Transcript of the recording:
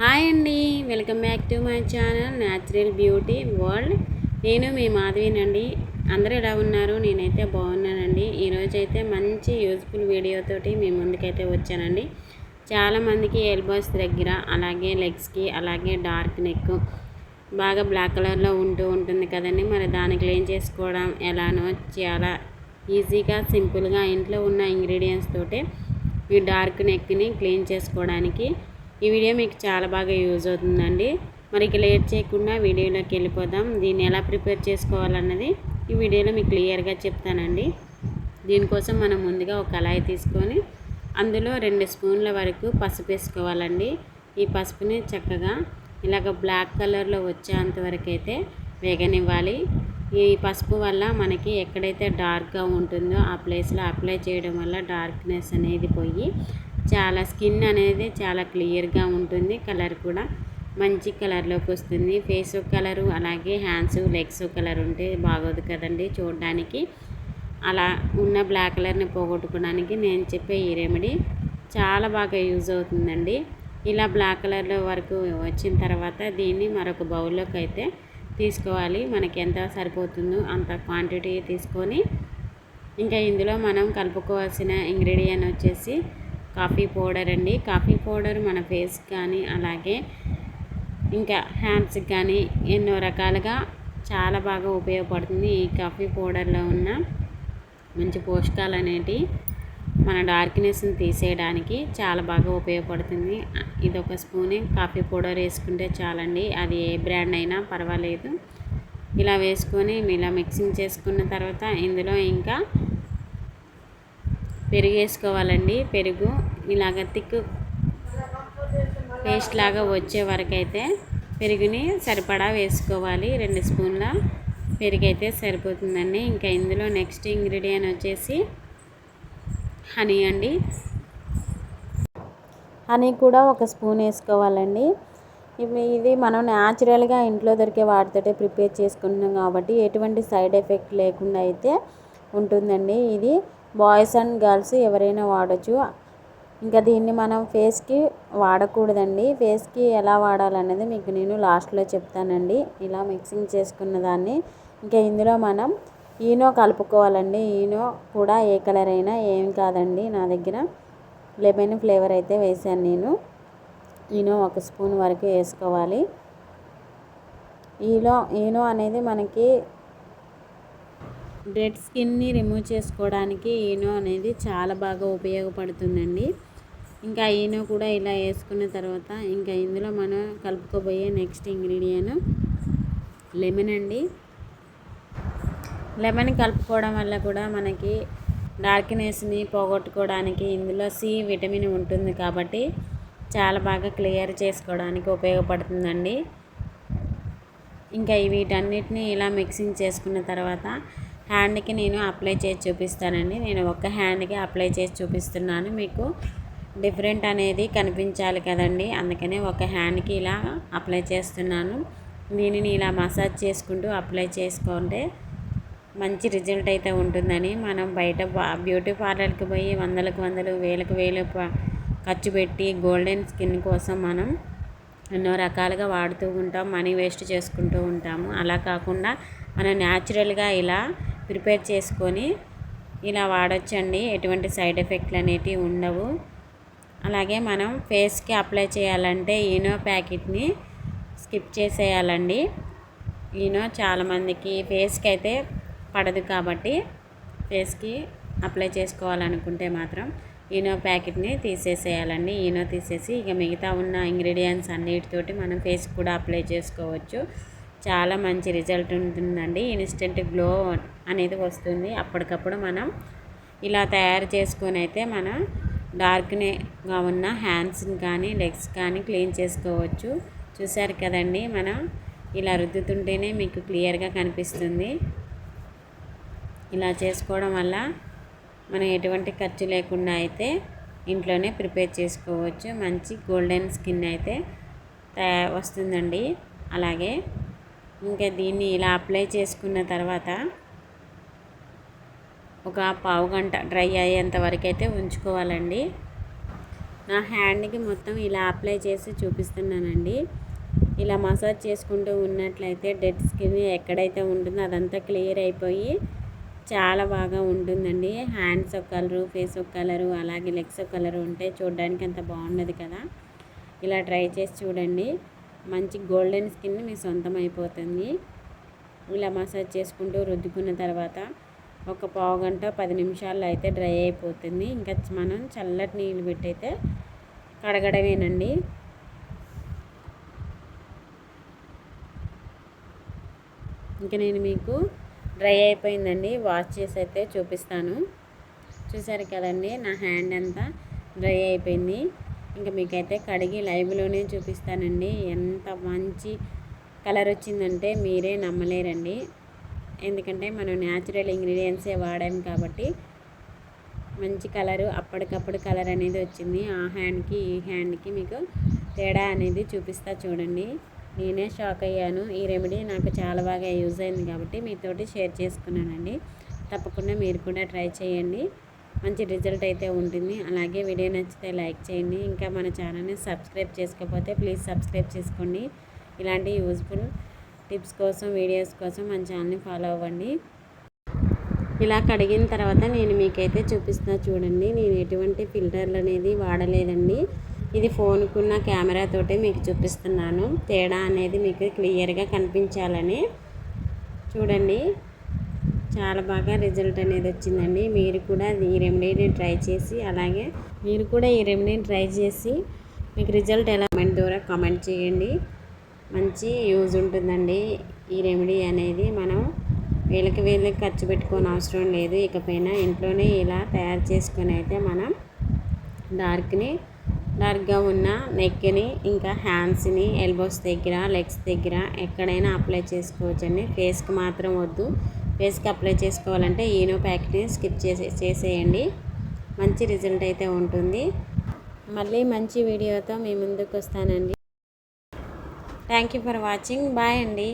Hi అండి, welcome back to my channel natural beauty world. నేను మీ మాధవినండి. అందరూ ఎలా ఉన్నారు? నేనైతే బాగున్నానండి. ఈరోజైతే మంచి యూజ్ఫుల్ వీడియోతోటి మీ ముందుకైతే వచ్చానండి. చాలామందికి ఎల్బోస్ దగ్గర, అలాగే లెగ్స్కి, అలాగే డార్క్ నెక్ బాగా బ్లాక్ కలర్లో ఉంటుంది కదండి. మరి దాన్ని క్లీన్ చేసుకోవడం ఎలానో చాలా ఈజీగా, సింపుల్గా ఇంట్లో ఉన్న ఇంగ్రీడియంట్స్ తోటే ఈ డార్క్ నెక్ని క్లీన్ చేసుకోవడానికి ఈ వీడియో మీకు చాలా బాగా యూజ్ అవుతుందండి. మరి ఇక లేట్ చేయకుండా వీడియోలోకి వెళ్ళిపోదాం. దీన్ని ఎలా ప్రిపేర్ చేసుకోవాలన్నది ఈ వీడియోలో మీకు క్లియర్గా చెప్తానండి. దీనికోసం మనం ముందుగా ఒక కళాయి తీసుకొని అందులో 2 స్పూన్ల వరకు పసుపు వేసుకోవాలండి. ఈ పసుపుని చక్కగా ఇలాగ బ్లాక్ కలర్లో వచ్చేంత వరకు అయితే వేగనివ్వాలి. ఈ పసుపు వల్ల మనకి ఎక్కడైతే డార్క్గా ఉంటుందో ఆ ప్లేస్లో అప్లై చేయడం వల్ల డార్క్నెస్ అనేది పోయి చాలా స్కిన్ అనేది చాలా క్లియర్గా ఉంటుంది. కలర్ కూడా మంచి కలర్లోకి వస్తుంది. ఫేస్ కలరు, అలాగే హ్యాండ్స్ లెగ్స్ కలర్ ఉంటే బాగోదు కదండి చూడడానికి. అలా ఉన్న బ్లాక్ కలర్ని పోగొట్టుకోవడానికి నేను చెప్పే ఈ రెమెడీ చాలా బాగా యూజ్ అవుతుందండి. ఇలా బ్లాక్ కలర్లో వరకు వచ్చిన తర్వాత దీన్ని మరొక బౌల్లోకి అయితే తీసుకోవాలి. మనకి ఎంత సరిపోతుందో అంత క్వాంటిటీ తీసుకొని ఇంకా ఇందులో మనం కలుపుకోవాల్సిన ఇంగ్రీడియంట్ వచ్చేసి కాఫీ పౌడర్ అండి. కాఫీ పౌడర్ మన ఫేస్ కానీ, అలాగే ఇంకా హ్యాండ్స్కి కానీ ఎన్నో రకాలుగా చాలా బాగా ఉపయోగపడుతుంది. ఈ కాఫీ పౌడర్లో ఉన్న మంచి పోషకాలు అనేటివి మన డార్క్నెస్ని తీసేయడానికి చాలా బాగా ఉపయోగపడుతుంది. ఇది ఒక స్పూనే కాఫీ పౌడర్ వేసుకుంటే చాలండి. అది ఏ బ్రాండ్ అయినా పర్వాలేదు. ఇలా వేసుకొని ఇలా మిక్సింగ్ చేసుకున్న తర్వాత ఇందులో ఇంకా పెరుగు వేసుకోవాలండి. పెరుగు ఇలాగ థిక్ పేస్ట్ లాగా వచ్చే వరకు అయితే పెరుగుని సరిపడా వేసుకోవాలి. 2 స్పూన్ల పెరుగు అయితే సరిపోతుందండి. ఇంకా ఇందులో నెక్స్ట్ ఇంగ్రీడియంట్ వచ్చేసి హనీ అండి. హనీ కూడా ఒక స్పూన్ వేసుకోవాలండి. ఇది మనం న్యాచురల్గా ఇంట్లో దొరికే వాటితోటే ప్రిపేర్ చేసుకుంటున్నాం కాబట్టి ఎటువంటి సైడ్ ఎఫెక్ట్ లేకుండా అయితే ఉంటుందండి. ఇది బాయ్స్ అండ్ గర్ల్స్ ఎవరైనా వాడచ్చు. ఇంకా దీన్ని మనం ఫేస్కి వాడకూడదండి. ఫేస్కి ఎలా వాడాలనేది మీకు నేను లాస్ట్లో చెప్తానండి. ఇలా మిక్సింగ్ చేసుకున్న దాన్ని ఇంకా ఇందులో మనం ఈనో కలుపుకోవాలండి. ఈనో కూడా ఏ కలర్ అయినా ఏం కాదండి. నా దగ్గర లెమన్ ఫ్లేవర్ అయితే వేసాను నేను. ఈనో 1 స్పూన్ వరకు వేసుకోవాలి. ఈనో అనేది మనకి డెడ్ స్కిన్ని రిమూవ్ చేసుకోవడానికి ఈనో అనేది చాలా బాగా ఉపయోగపడుతుందండి. ఇంకా ఈనో కూడా ఇలా వేసుకున్న తర్వాత ఇంకా ఇందులో మనం కలుపుకోబోయే నెక్స్ట్ ఇంగ్రీడియంట్ లెమన్ అండి. లెమన్ కలుపుకోవడం వల్ల కూడా మనకి డార్క్నెస్ని పోగొట్టుకోవడానికి ఇందులో సి విటమిన్ ఉంటుంది కాబట్టి చాలా బాగా క్లియర్ చేసుకోవడానికి ఉపయోగపడుతుందండి. ఇంకా వీటన్నిటిని ఇలా మిక్సింగ్ చేసుకున్న తర్వాత హ్యాండ్కి నేను అప్లై చేసి చూపిస్తానండి. నేను ఒక హ్యాండ్కి అప్లై చేసి చూపిస్తున్నాను. మీకు డిఫరెంట్ అనేది కనిపించాలి కదండి, అందుకనే ఒక హ్యాండ్కి ఇలా అప్లై చేస్తున్నాను. దీనిని ఇలా మసాజ్ చేసుకుంటూ అప్లై చేసుకుంటే మంచి రిజల్ట్ అయితే ఉంటుందని మనం బయట బ్యూటీ పార్లర్కి పోయి వందలు వేలు ఖర్చు పెట్టి గోల్డెన్ స్కిన్ కోసం మనం ఎన్నో రకాలుగా వాడుతూ ఉంటాం, మనీ వేస్ట్ చేసుకుంటూ ఉంటాము. అలా కాకుండా మనం న్యాచురల్గా ఇలా ప్రిపేర్ చేసుకొని ఇలా వాడొచ్చండి. ఎటువంటి సైడ్ ఎఫెక్ట్లు అనేటివి ఉండవు. అలాగే మనం ఫేస్కి అప్లై చేయాలంటే ఈనో ప్యాకెట్ని స్కిప్ చేసేయాలండి. ఈనో చాలామందికి ఫేస్కి అయితే పడదు కాబట్టి ఫేస్కి అప్లై చేసుకోవాలనుకుంటే మాత్రం ఈనో ప్యాకెట్ని తీసేసేయాలండి. ఈనో తీసేసి ఇక మిగతా ఉన్న ఇంగ్రీడియంట్స్ అన్నిటితోటి మనం ఫేస్కి కూడా అప్లై చేసుకోవచ్చు. చాలా మంచి రిజల్ట్ ఉంటుందండి. ఇన్స్టెంట్ గ్లో అనేది వస్తుంది. అప్పటికప్పుడు మనం ఇలా తయారు చేసుకొని అయితే మనం డార్క్గా ఉన్న హ్యాండ్స్ని కానీ లెగ్స్ కానీ క్లీన్ చేసుకోవచ్చు. చూసారు కదండి, మనం ఇలా రుద్దుతుంటేనే మీకు క్లియర్గా కనిపిస్తుంది. ఇలా చేసుకోవడం వల్ల మనం ఎటువంటి ఖర్చు లేకుండా అయితే ఇంట్లోనే ప్రిపేర్ చేసుకోవచ్చు. మంచి గోల్డెన్ స్కిన్ అయితే వస్తుందండి. అలాగే ఇంకా దీన్ని ఇలా అప్లై చేసుకున్న తర్వాత ఒక పావు గంట డ్రై అయ్యేంత వరకు అయితే ఉంచుకోవాలండి. నా హ్యాండ్కి మొత్తం ఇలా అప్లై చేసి చూపిస్తున్నానండి. ఇలా మసాజ్ చేసుకుంటూ ఉన్నట్లయితే డెడ్ స్కిన్ ఎక్కడైతే ఉంటుందో అదంతా క్లియర్ అయిపోయి చాలా బాగా ఉంటుందండి. హ్యాండ్స్ ఒక కలరు, ఫేస్ ఒక కలరు, అలాగే లెగ్స్ ఒక కలరు ఉంటే చూడడానికి అంత బాగుండదు కదా. ఇలా ట్రై చేసి చూడండి, మంచి గోల్డెన్ స్కిన్ మీ సొంతం అయిపోతుంది. ఇలా మసాజ్ చేసుకుంటూ రుద్దుకున్న తర్వాత ఒక పావు గంట 10 నిమిషాల్లో అయితే డ్రై అయిపోతుంది. ఇంకా మనం చల్లటి నీళ్ళు పెట్టయితే కడగడమేనండి. ఇంకా నేను మీకు డ్రై అయిపోయిందండి, వాష్ చేసి అయితే చూపిస్తాను. చూసారు కదండి, నా హ్యాండ్ అంతా డ్రై అయిపోయింది. ఇంకా మీకైతే కడిగి లైవ్లోనే చూపిస్తానండి. ఎంత మంచి కలర్ వచ్చిందంటే మీరే నమ్మలేరండి. ఎందుకంటే మనం న్యాచురల్ ఇంగ్రీడియంట్సే వాడాము కాబట్టి మంచి కలరు, అప్పటికప్పుడు కలర్ అనేది వచ్చింది. ఆ హ్యాండ్కి ఈ హ్యాండ్కి మీకు తేడా అనేది చూపిస్తా చూడండి. నేనే షాక్ అయ్యాను. ఈ రెమెడీ నాకు చాలా బాగా యూజ్ అయింది కాబట్టి మీతోటి షేర్ చేసుకున్నానండి. తప్పకుండా మీరు కూడా ట్రై చేయండి, మంచి రిజల్ట్ అయితే ఉంటుంది. అలాగే వీడియో నచ్చితే లైక్ చేయండి. ఇంకా మన ఛానల్ని సబ్స్క్రైబ్ చేసుకోకపోతే ప్లీజ్ సబ్స్క్రైబ్ చేసుకోండి. ఇలాంటి యూజ్ఫుల్ టిప్స్ కోసం, వీడియోస్ కోసం మన ఛానల్ని ఫాలో అవ్వండి. ఇలా కడిగిన తర్వాత నేను మీకైతే చూపిస్తున్నా చూడండి. నేను ఎటువంటి ఫిల్టర్లు అనేది వాడలేదండి. ఇది ఫోన్కున్న కెమెరాతోటే మీకు చూపిస్తున్నాను. తేడా అనేది మీకు క్లియర్గా కనిపించాలని. చూడండి, చాలా బాగా రిజల్ట్ అనేది వచ్చిందండి. మీరు కూడా ఈ రెమెడీని ట్రై చేసి, అలాగే మీరు కూడా ఈ రెమెడీని ట్రై చేసి మీకు రిజల్ట్ ఎలా కామెంట్ ద్వారా కామెంట్ చేయండి. మంచి యూజ్ ఉంటుందండి ఈ రెమెడీ అనేది. మనం వేలకి ఖర్చు పెట్టుకోని అవసరం లేదు. ఇకపైన ఇంట్లోనే ఇలా తయారు చేసుకొని అయితే మనం డార్క్గా ఉన్న నెక్ని, ఇంకా హ్యాండ్స్ని, ఎల్బోస్ దగ్గర, లెగ్స్ దగ్గర ఎక్కడైనా అప్లై చేసుకోవచ్చండి. ఫేస్కి మాత్రం వద్దు. ఫేస్కి అప్లై చేసుకోవాలంటే ఈనో ప్యాకెట్ని స్కిప్ చేసేయండి. మంచి రిజల్ట్ అయితే ఉంటుంది. మళ్ళీ మంచి వీడియోతో మీ ముందుకు వస్తానండి. Thank you for watching. Bye అండి.